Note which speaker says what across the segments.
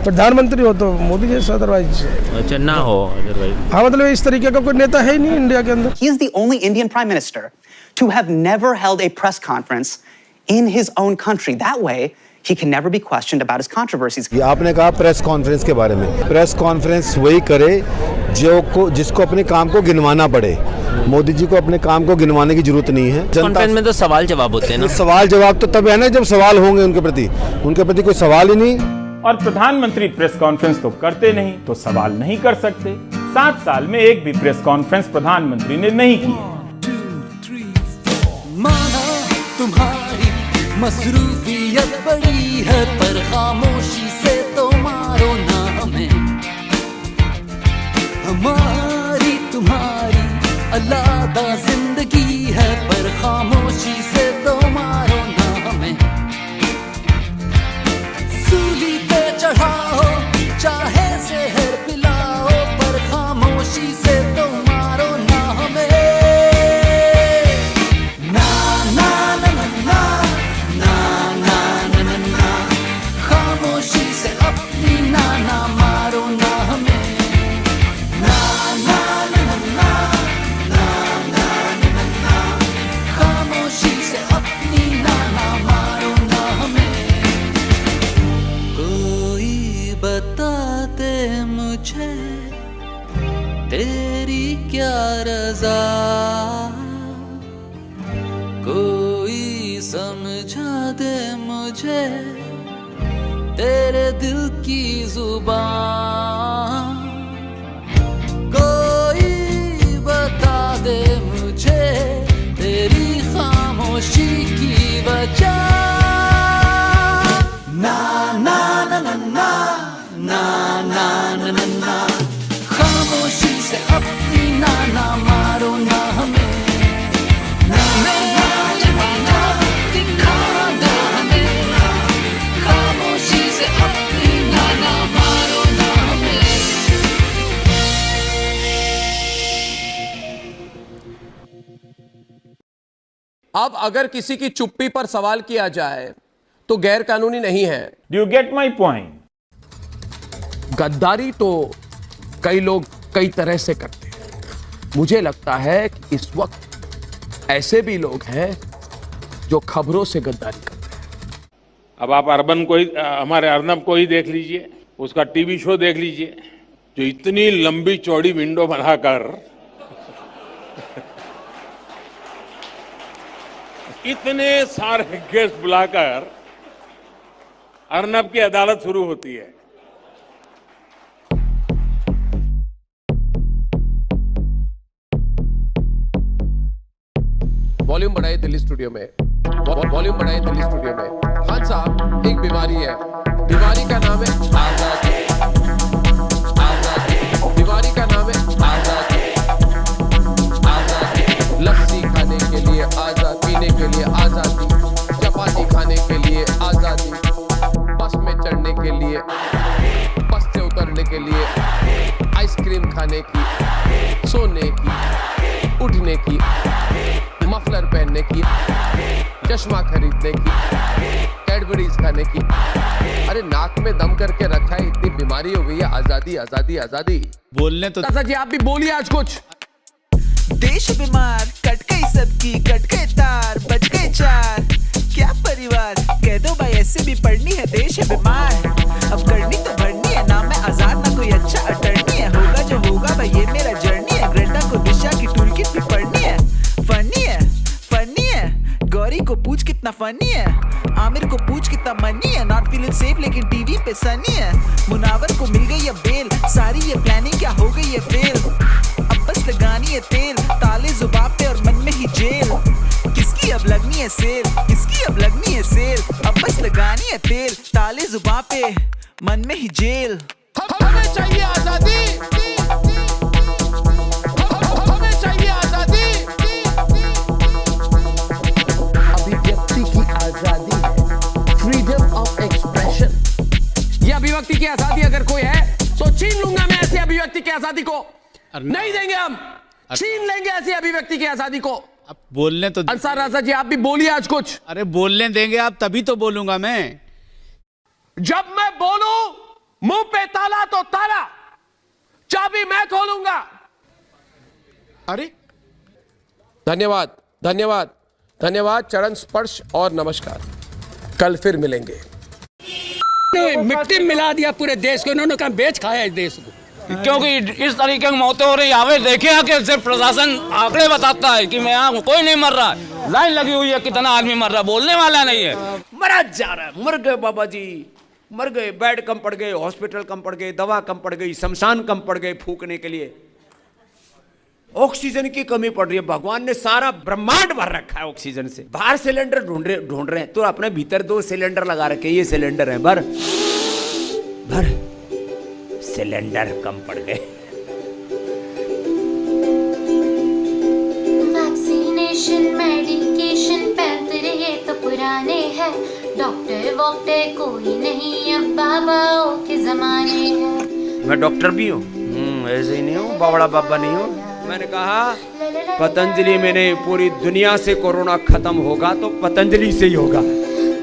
Speaker 1: प्रधानमंत्री हो तो मोदी जैसा, अदरवाइज
Speaker 2: अच्छा ना हो अदरवाइज।
Speaker 1: हाँ मतलब इस तरीके का कोई नेता है ही नहीं इंडिया के अंदर।
Speaker 3: He is the only Indian prime minister to have never held a press conference in his own country. That way, he can never be questioned about his controversies.
Speaker 4: ये आपने कहा प्रेस कॉन्फ्रेंस के बारे में, press conference वही करे जिसको अपने काम को गिनवाना पड़े। मोदी जी को अपने काम को गिनवाने की जरूरत नहीं है।
Speaker 2: कॉन्फ्रेंस में तो सवाल जवाब होते हैं ना।
Speaker 4: सवाल जवाब तो तब है ना जब सवाल होंगे उनके प्रति कोई सवाल ही नहीं।
Speaker 5: और प्रधानमंत्री प्रेस कॉन्फ्रेंस तो करते नहीं तो सवाल नहीं कर सकते। 7 साल में एक भी प्रेस कॉन्फ्रेंस प्रधानमंत्री ने नहीं की है।
Speaker 6: माना तुम्हारी मसरूफियत बड़ी है, पर खामोशी से तो मारो ना हमें। हमारी तुम्हारी अलादा जिंदगी है, पर खामोशी से तो मारो ना हमें। सूली पे चढ़ाओ चाहे जहर पिलाओ, पर खामोशी से तो मारो ना हमें। ना ना ना ना ना ना ना ना ना, खामोशी से अपनी ना ना मारो ना हमें। ना ना ना ना ना ना ना ना, खामोशी से अपनी ना ना मारो ना हमें। कोई बता दे मुझे तेरी क्या रज़ा, कोई समझा दे मुझे तेरे दिल की जुबान। कोई बता दे मुझे तेरी खामोशी की वजह। ना ना ना ना ना ना ना ना ना ना, खामोशी से अपनी ना ना मारो ना हमें। ना ना ना ना, दिखा दो हमें, खामोशी से अपनी ना ना मारो ना हमें।
Speaker 7: अब अगर किसी की चुप्पी पर सवाल किया जाए तो गैर कानूनी नहीं है।
Speaker 5: Do you get my point?
Speaker 7: गद्दारी तो कई लोग कई तरह से करते हैं। मुझे लगता है कि इस वक्त ऐसे भी लोग हैं जो खबरों से गद्दारी करते हैं।
Speaker 8: अब आप हमारे अर्नब को ही देख लीजिए, उसका टीवी शो देख लीजिए, जो इतनी लंबी चौड़ी विंडो बनाकर इतने सारे गेस्ट बुलाकर अर्नब की अदालत शुरू होती है।
Speaker 7: वॉल्यूम बढ़ाइए दिल्ली स्टूडियो में, वॉल्यूम बढ़ाइए दिल्ली स्टूडियो में। खान साहब, एक बीमारी है, बीमारी का नाम है आजादी। आजादी, बीमारी का नाम है आजादी। आजादी, लस्सी खाने के लिए आजाद, पीने के लिए आजादी, चपाती खाने के लिए आजादी, बस में चढ़ने के लिए, बस से उतरने के लिए, आइसक्रीम खाने की, सोने की, उठने की, मफलर पहनने की, चश्मा खरीदने की, कैडबरीज खाने की। अरे नाक में दम करके रखा है, इतनी बीमारी हो गई है। आजादी आजादी आजादी
Speaker 9: बोलने तो
Speaker 7: दादा जी आप भी बोलिए आज कुछ।
Speaker 6: देश बीमार, कट गई सबकी, कट गए तार, बच गए 4। क्या परिवार, कह दो भाई ऐसे भी पढ़नी है, देश है बीमार। अब करनी तो भरनी है, नाम है आजाद, ना कोई अच्छा अटर्नी है। होगा जो होगा भाई ये मेरा जर्नी है, ग्रेटा को दिशा की टूल किट भी पढ़नी है। फनी है, फनी है, गौरी को पूछ कितना फनी है, आमिर को पूछ कितना मनी है। नॉट फीलिंग सेफ लेकिन टीवी पे सनी है। मुनावर को मिल गई है बेल, सारी ये प्लानिंग क्या हो गई है फेल। अब बस लगानी है तेल, ताले जुबान पे और मन में ही जेल। किसकी अब लगनी है सेल, किसकी अब लगनी है सेल। अब बस लगानी है तेल, ताले जुबान पे मन में ही जेल।
Speaker 7: हमें चाहिए आजादी, हमें चाहिए आजादी। अभिव्यक्ति की आजादी है, फ्रीडम ऑफ एक्सप्रेशन। ये अभिव्यक्ति की आजादी अगर कोई है तो छीन लूंगा मैं ऐसी अभिव्यक्ति की आजादी को। नहीं देंगे हम, छीन लेंगे ऐसी अभिव्यक्ति की आजादी को।
Speaker 9: अब बोलने तो
Speaker 7: अंसार राजा जी आप भी बोलिए आज कुछ।
Speaker 9: अरे बोलने देंगे आप तभी तो बोलूंगा मैं।
Speaker 7: जब मैं बोलूं मुंह पे ताला तो ताला, चाबी मैं खोलूंगा। अरे धन्यवाद धन्यवाद धन्यवाद, चरण स्पर्श और नमस्कार। कल फिर मिलेंगे।
Speaker 10: मिट्टी मिला दिया पूरे देश को, इन्होंने कहा बेच खाया इस देश को।
Speaker 2: क्योंकि इस तरीके की मौतें हो रही है, हमें देखिए कि सिर्फ प्रशासन आंकड़े बताता है कि मैं यहाँ कोई नहीं मर रहा है, लाइन लगी हुई है, कितना आदमी मर रहा है, बोलने वाला नहीं है।
Speaker 11: मरा जा रहा है, मर गए बाबा जी, मर गए, बेड कम पड़ गए, हॉस्पिटल कम पड़ गए, दवा कम पड़ गई, शमशान कम पड़ गए फूकने के लिए, ऑक्सीजन की कमी पड़ रही है। भगवान ने सारा ब्रह्मांड भर रखा है ऑक्सीजन से, बाहर सिलेंडर ढूंढ रहे हैं, तो अपने भीतर 2 सिलेंडर लगा रखे, ये सिलेंडर है, भर सिलेंडर कम पड़ गए।
Speaker 12: वैक्सीनेशन मेडिकेशन पैंतरे ये तो पुराने हैं, डॉक्टर वॉक्टर कोई नहीं अब बाबाओं के जमाने हैं।
Speaker 11: मैं डॉक्टर भी हूँ, ऐसे ही नहीं हूँ, बावड़ा बाबा नहीं हूँ। मैंने कहा पतंजलि में नहीं, पूरी दुनिया से कोरोना खत्म होगा तो पतंजलि से ही होगा।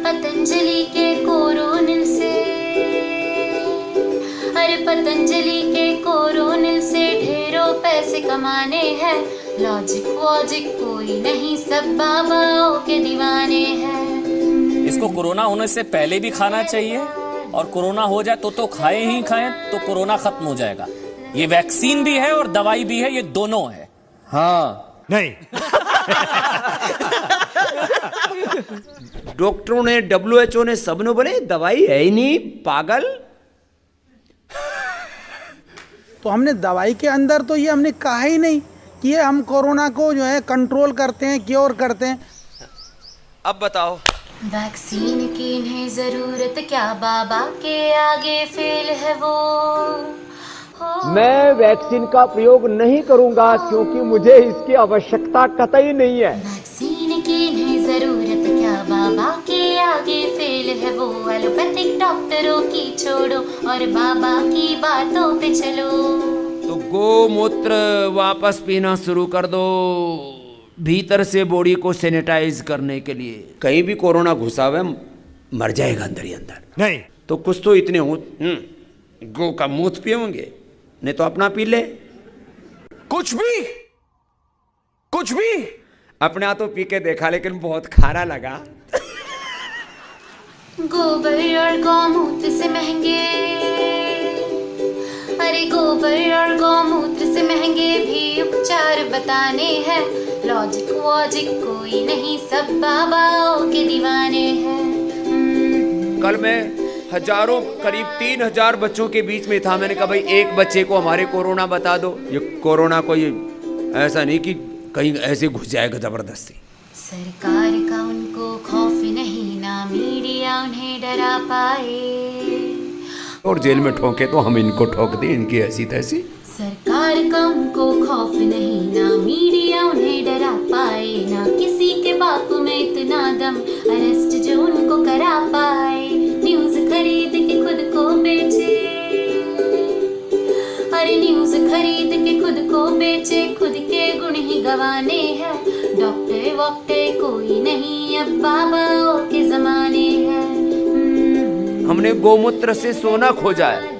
Speaker 12: पतंजलि के कोरोनिल से, अरे पतंजलि के कोरोनिल से ढेरों पैसे कमाने हैं, लॉजिक वॉजिक कोई नहीं, सब बाबाओं के दीवाने हैं।
Speaker 10: इसको कोरोना होने से पहले भी खाना चाहिए, और कोरोना हो जाए तो खाए ही खाएं तो कोरोना खत्म हो जाएगा। ये वैक्सीन भी है और दवाई भी है, ये दोनों है।
Speaker 11: हाँ नहीं डॉक्टरों ने, WHO ने, सबने बोले दवाई है ही नहीं, पागल।
Speaker 1: तो हमने दवाई के अंदर तो ये हमने कहा ही नहीं कि ये हम कोरोना को जो है कंट्रोल करते हैं, क्योर करते हैं।
Speaker 11: अब बताओ
Speaker 12: वैक्सीन की इन्हें जरूरत क्या, बाबा के आगे फेल है वो।
Speaker 11: मैं वैक्सीन का प्रयोग नहीं करूंगा क्योंकि मुझे इसकी आवश्यकता कतई नहीं है।
Speaker 12: वैक्सीन की इन्हें जरूरत क्या, बाबा के आगे फेल है वो। एलोपैथिक डॉक्टरों की छोड़ो और बाबा की बातों पे चलो।
Speaker 11: तो गोमूत्र वापस पीना शुरू कर दो, भीतर से बॉडी को सैनिटाइज करने के लिए। कहीं भी कोरोना घुसा हुआ मर जाएगा अंदर ही अंदर। नहीं तो कुछ तो इतने हो, गो का मूत्र पिएंगे, नहीं तो अपना पी ले। कुछ भी अपना तो पी के देखा, लेकिन बहुत खारा लगा।
Speaker 12: गोबर और गौमूत्र से महंगे, अरे गोबर और गौमूत्र से महंगे भी उपचार बताने हैं, लॉजिक वॉजिक कोई नहीं, सब बाबाओं के दीवाने हैं।
Speaker 11: कल मैं हजारों, करीब 3000 बच्चों के बीच में था। मैंने कहा भाई एक बच्चे को हमारे कोरोना बता दो। ये कोरोना को, ये ऐसा नहीं कि कहीं ऐसे घुस जाएगा जबरदस्ती।
Speaker 12: सरकार का उनको खौफ नहीं, ना मीडिया उन्हें डरा पाए,
Speaker 11: और जेल में ठोके तो हम इनको ठोक दें, इनकी ऐसी तैसी।
Speaker 12: सरकार का उनको खौफ नहीं, ना मीडिया उन्हें डरा पाए, ना किसी के बापू में इतना दम, अरेस्ट जो उनको करा पाए। न्यूज खरीद के खुद को बेचे, अरे न्यूज खरीद के खुद को बेचे, खुद के गुण ही गवाने हैं, डॉक्टर वॉक्टर कोई नहीं, अब बाबाओं के जमाने हैं।
Speaker 11: हमने गोमूत्र से सोना खोजा है।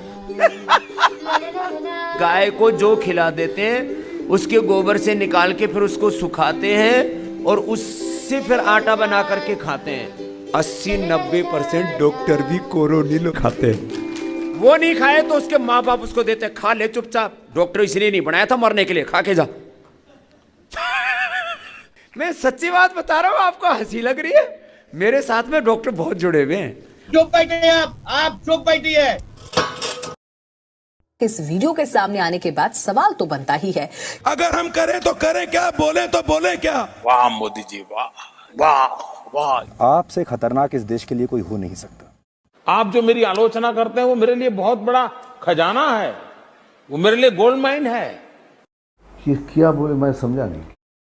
Speaker 11: गाय को जो खिला देते हैं उसके गोबर से निकाल के फिर उसको सुखाते हैं और उससे फिर आटा बना करके खाते हैं। 80-90% डॉक्टर भी कोरोनिल खाते हैं। वो नहीं खाए तो उसके माँ बाप उसको देते, खा ले चुपचाप, डॉक्टर इसलिए नहीं बनाया था मरने के लिए, खा के जा। मैं सच्ची बात बता रहा हूँ, आपको हंसी लग रही है, मेरे साथ में डॉक्टर बहुत जुड़े हुए हैं।
Speaker 13: चुप बैठे आप चुप बैठिए।
Speaker 14: इस वीडियो के सामने आने के बाद सवाल तो बनता ही है,
Speaker 15: अगर हम करें तो करें क्या, बोले तो बोले क्या। वाह मोदी जी, वाह वाह वाह।
Speaker 4: आपसे खतरनाक इस देश के लिए कोई हो नहीं सकता।
Speaker 8: आप जो मेरी आलोचना करते हैं वो मेरे लिए बहुत बड़ा खजाना है, वो मेरे लिए गोल्ड माइन है।
Speaker 4: ये क्या बोले, मैं समझा नहीं।